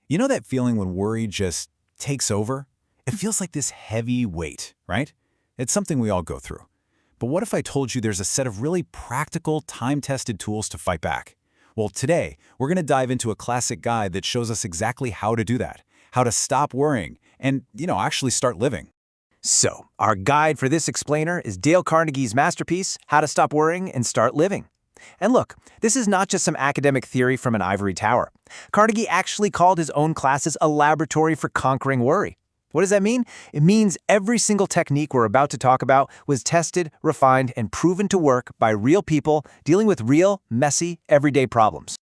You know that feeling when worry just takes over? It feels like this heavy weight, right? It's something we all go through. But what if I told you there's a set of really practical, time-tested tools to fight back? Well, today, we're going to dive into a classic guide that shows us exactly how to do that, how to stop worrying, and, actually start living. So, our guide for this explainer is Dale Carnegie's masterpiece, How to Stop Worrying and Start Living. And look, this is not just some academic theory from an ivory tower. Carnegie actually called his own classes a laboratory for conquering worry. What does that mean? It means every single technique we're about to talk about was tested, refined, and proven to work by real people dealing with real, messy, everyday problems.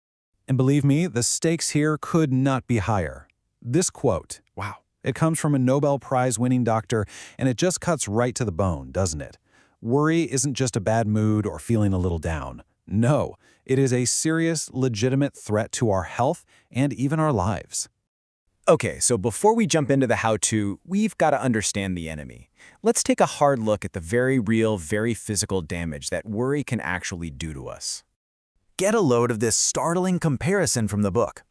And believe me, the stakes here could not be higher. This quote, wow, it comes from a Nobel Prize-winning doctor, and it just cuts right to the bone, doesn't it? Worry isn't just a bad mood or feeling a little down. No, it is a serious, legitimate threat to our health and even our lives. Okay, so before we jump into the how-to, we've got to understand the enemy. Let's take a hard look at the very real, very physical damage that worry can actually do to us. Get a load of this startling comparison from the book.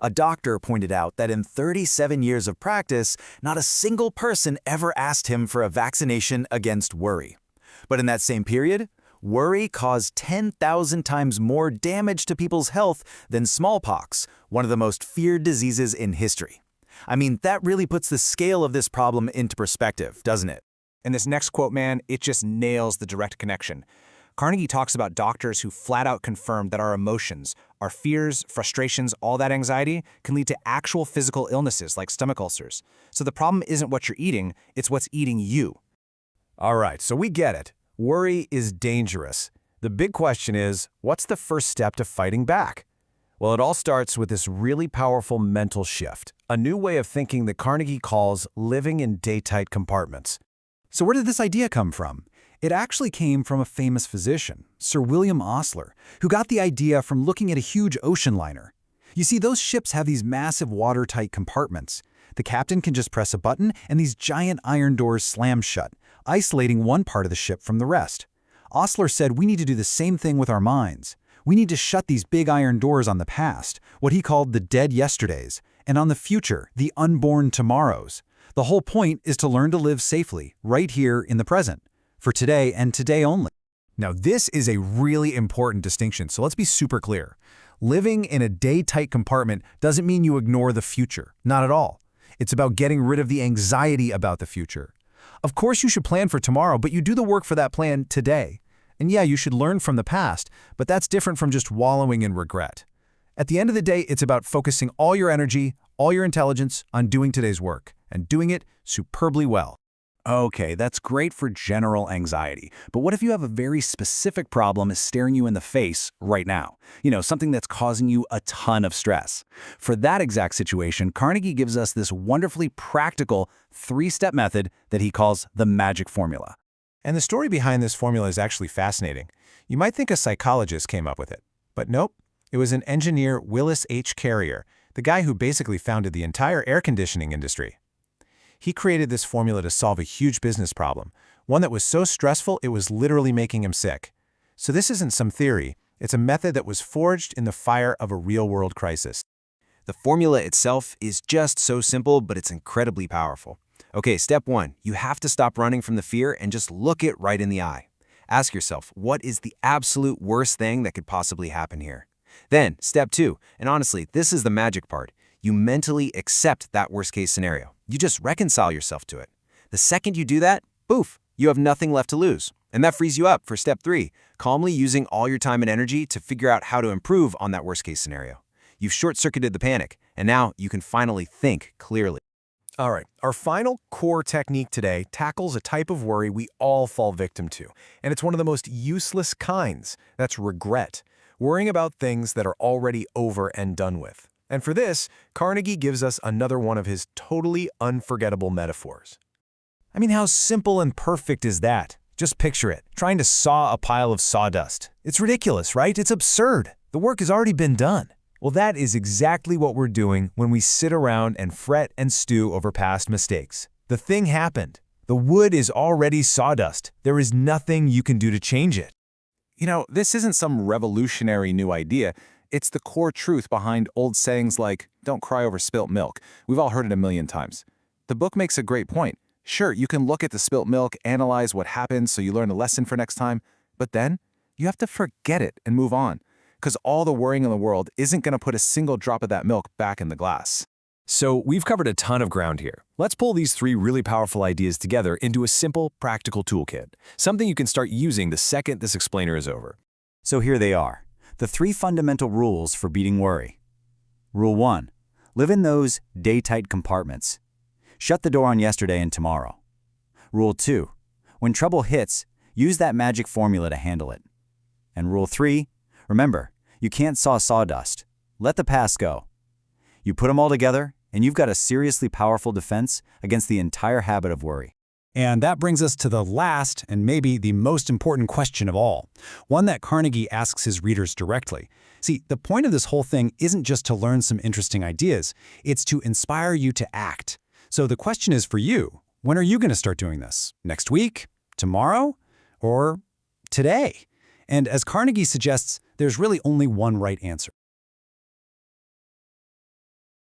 A doctor pointed out that in 37 years of practice, not a single person ever asked him for a vaccination against worry. But in that same period, worry caused 10,000 times more damage to people's health than smallpox, one of the most feared diseases in history. I mean, that really puts the scale of this problem into perspective, doesn't it? And this next quote, man, it just nails the direct connection. Carnegie talks about doctors who flat out confirmed that our emotions, our fears, frustrations, all that anxiety can lead to actual physical illnesses like stomach ulcers. So the problem isn't what you're eating, it's what's eating you. All right, so we get it. Worry is dangerous. The big question is, what's the first step to fighting back? Well, it all starts with this really powerful mental shift, a new way of thinking that Carnegie calls living in day-tight compartments. So where did this idea come from? It actually came from a famous physician, Sir William Osler, who got the idea from looking at a huge ocean liner. You see, those ships have these massive watertight compartments. The captain can just press a button and these giant iron doors slam shut, isolating one part of the ship from the rest. Osler said we need to do the same thing with our minds. We need to shut these big iron doors on the past, what he called the dead yesterdays, and on the future, the unborn tomorrows. The whole point is to learn to live safely, right here in the present, for today and today only. Now, this is a really important distinction, so let's be super clear. Living in a day-tight compartment doesn't mean you ignore the future, not at all. It's about getting rid of the anxiety about the future. Of course, you should plan for tomorrow, but you do the work for that plan today. And yeah, you should learn from the past, but that's different from just wallowing in regret. At the end of the day, it's about focusing all your energy, all your intelligence on doing today's work, and doing it superbly well. Okay, that's great for general anxiety, but what if you have a very specific problem staring you in the face right now? Something that's causing you a ton of stress. For that exact situation, Carnegie gives us this wonderfully practical 3-step method that he calls the magic formula. And the story behind this formula is actually fascinating. You might think a psychologist came up with it, but nope. It was an engineer, Willis H. Carrier, the guy who basically founded the entire air conditioning industry. He created this formula to solve a huge business problem, one that was so stressful it was literally making him sick. So this isn't some theory, it's a method that was forged in the fire of a real-world crisis. The formula itself is just so simple, but it's incredibly powerful. Okay, step 1, you have to stop running from the fear and just look it right in the eye. Ask yourself, what is the absolute worst thing that could possibly happen here? Then, step 2, and honestly, this is the magic part. You mentally accept that worst-case scenario. You just reconcile yourself to it. The second you do that, poof, you have nothing left to lose. And that frees you up for step 3, calmly using all your time and energy to figure out how to improve on that worst-case scenario. You've short-circuited the panic, and now you can finally think clearly. All right, our final core technique today tackles a type of worry we all fall victim to, and it's one of the most useless kinds. That's regret, worrying about things that are already over and done with. And for this, Carnegie gives us another one of his totally unforgettable metaphors. I mean, how simple and perfect is that? Just picture it, trying to saw a pile of sawdust. It's ridiculous, right? It's absurd. The work has already been done. Well, that is exactly what we're doing when we sit around and fret and stew over past mistakes. The thing happened. The wood is already sawdust. There is nothing you can do to change it. This isn't some revolutionary new idea. It's the core truth behind old sayings like, don't cry over spilt milk. We've all heard it a million times. The book makes a great point. Sure, you can look at the spilt milk, analyze what happened so you learn a lesson for next time, but then you have to forget it and move on, because all the worrying in the world isn't going to put a single drop of that milk back in the glass. So we've covered a ton of ground here. Let's pull these 3 really powerful ideas together into a simple, practical toolkit, something you can start using the second this explainer is over. So here they are, the 3 fundamental rules for beating worry. Rule 1. Live in those day-tight compartments. Shut the door on yesterday and tomorrow. Rule 2. When trouble hits, use that magic formula to handle it. And Rule 3. Remember, you can't saw sawdust. Let the past go. You put them all together, and you've got a seriously powerful defense against the entire habit of worry. And that brings us to the last and maybe the most important question of all, one that Carnegie asks his readers directly. See, the point of this whole thing isn't just to learn some interesting ideas, it's to inspire you to act. So the question is for you, when are you going to start doing this? Next week? Tomorrow? Or today? And as Carnegie suggests, there's really only one right answer.